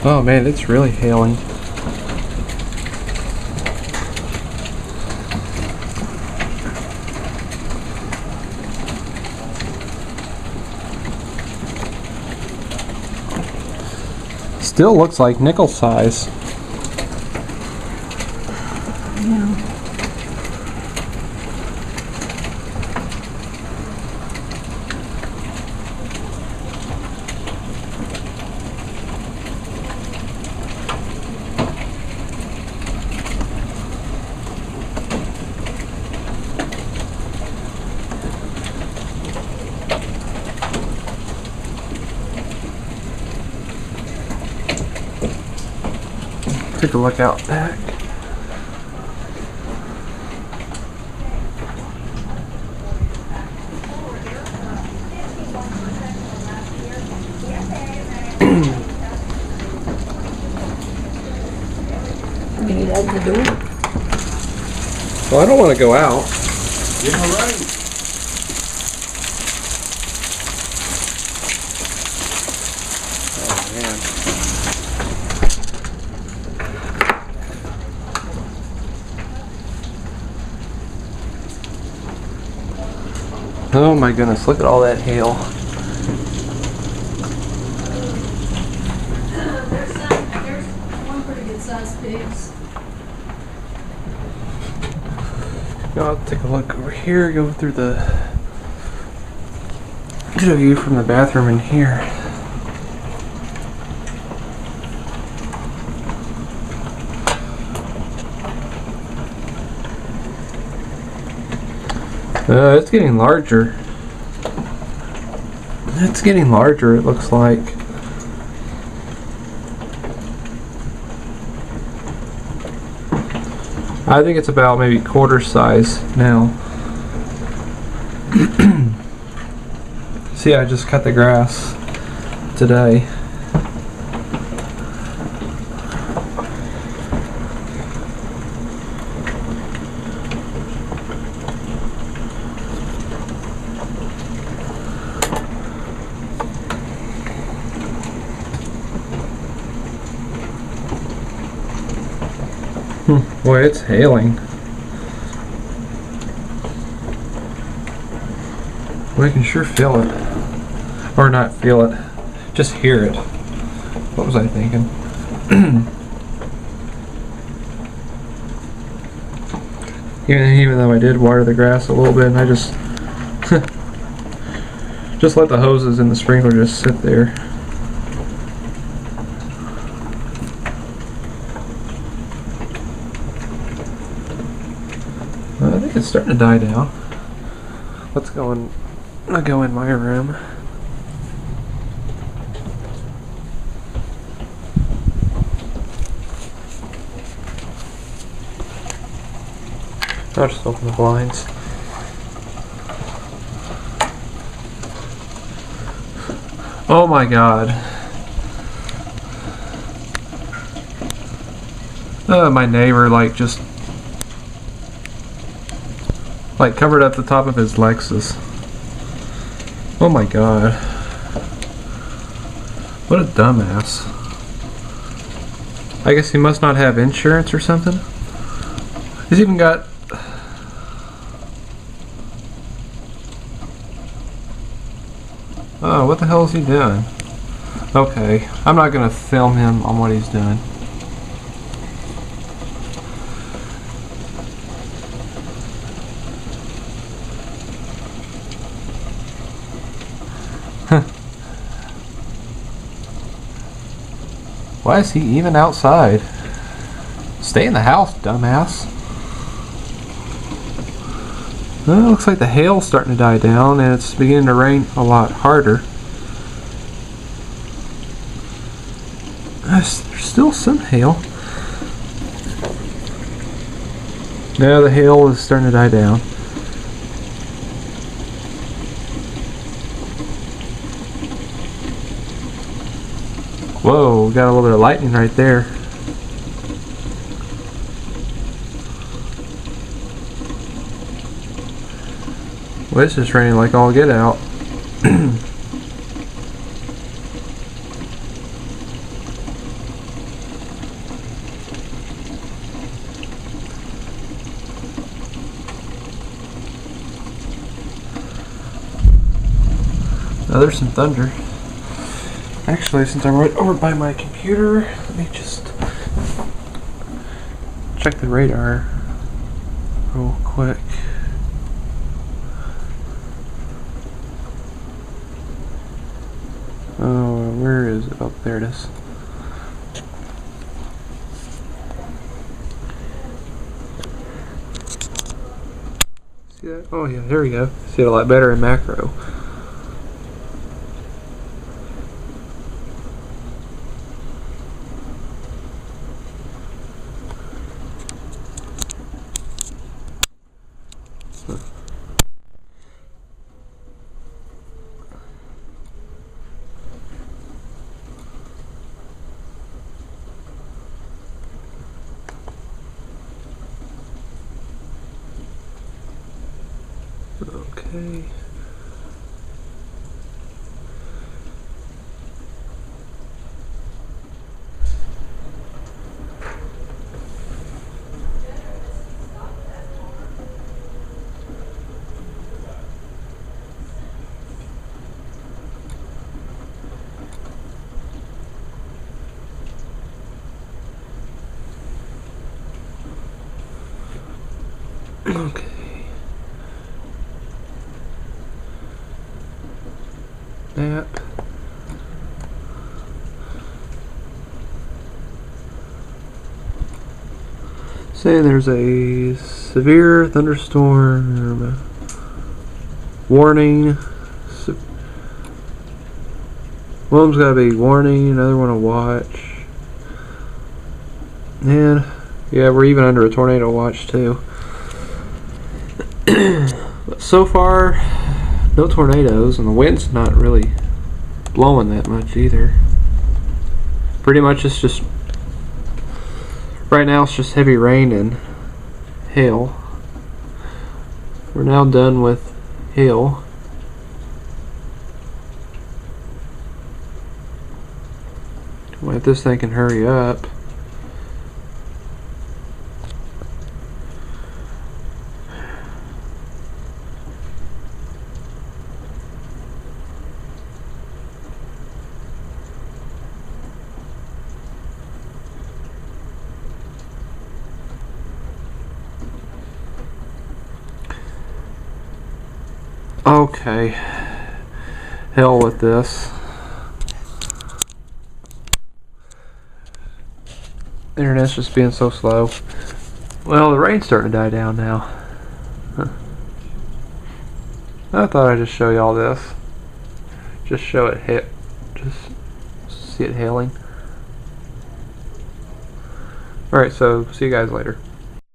Oh man, it's really hailing. Still looks like nickel size. Yeah. Take a look out back. You need to open the door. Well, I don't want to go out. Yeah, right. Oh man. Oh my goodness, look at all that hail. There's one pretty good sized pigs. I'll take a look over here, go through get a view from the bathroom in here. It's getting larger. It's getting larger, it looks like. I think it's about maybe quarter size now. See, I just cut the grass today. Boy, it's hailing. We can sure feel it. Or not feel it, just hear it. What was I thinking? Even though I did water the grass a little bit, and I just just let the hoses and the sprinkler just sit there. I think it's starting to die down. Let's go in. I'll go in my room. I'll just open the blinds. Oh my god. My neighbor just covered up the top of his Lexus. Oh my god. What a dumbass. I guess he must not have insurance or something. He's even got... Oh, what the hell is he doing? Okay, I'm not gonna film him on what he's doing. Why is he even outside? Stay in the house, dumbass. Well, it looks like the hail's starting to die down and it's beginning to rain a lot harder. There's still some hail. Now the hail is starting to die down. Whoa, we got a little bit of lightning right there. Well, it's just raining like all get out. Oh, there's some thunder. Actually, since I'm right over by my computer, let me just check the radar real quick. Oh, where is it? Oh, there it is. See that? Oh yeah, there we go. See it a lot better in macro. Okay. Okay. Map. Say there's a severe thunderstorm warning. One of them's got a big warning, another one a watch. And yeah, we're even under a tornado watch too. But so far, no tornadoes, and the wind's not really blowing that much either. Pretty much it's just, right now it's just heavy rain and hail. We're now done with hail. Well, if this thing can hurry up. Okay, hell with this. The internet's just being so slow. Well, the rain's starting to die down now. Huh. I thought I'd just show you all this. Just show it hit. Just see it hailing. Alright, so see you guys later.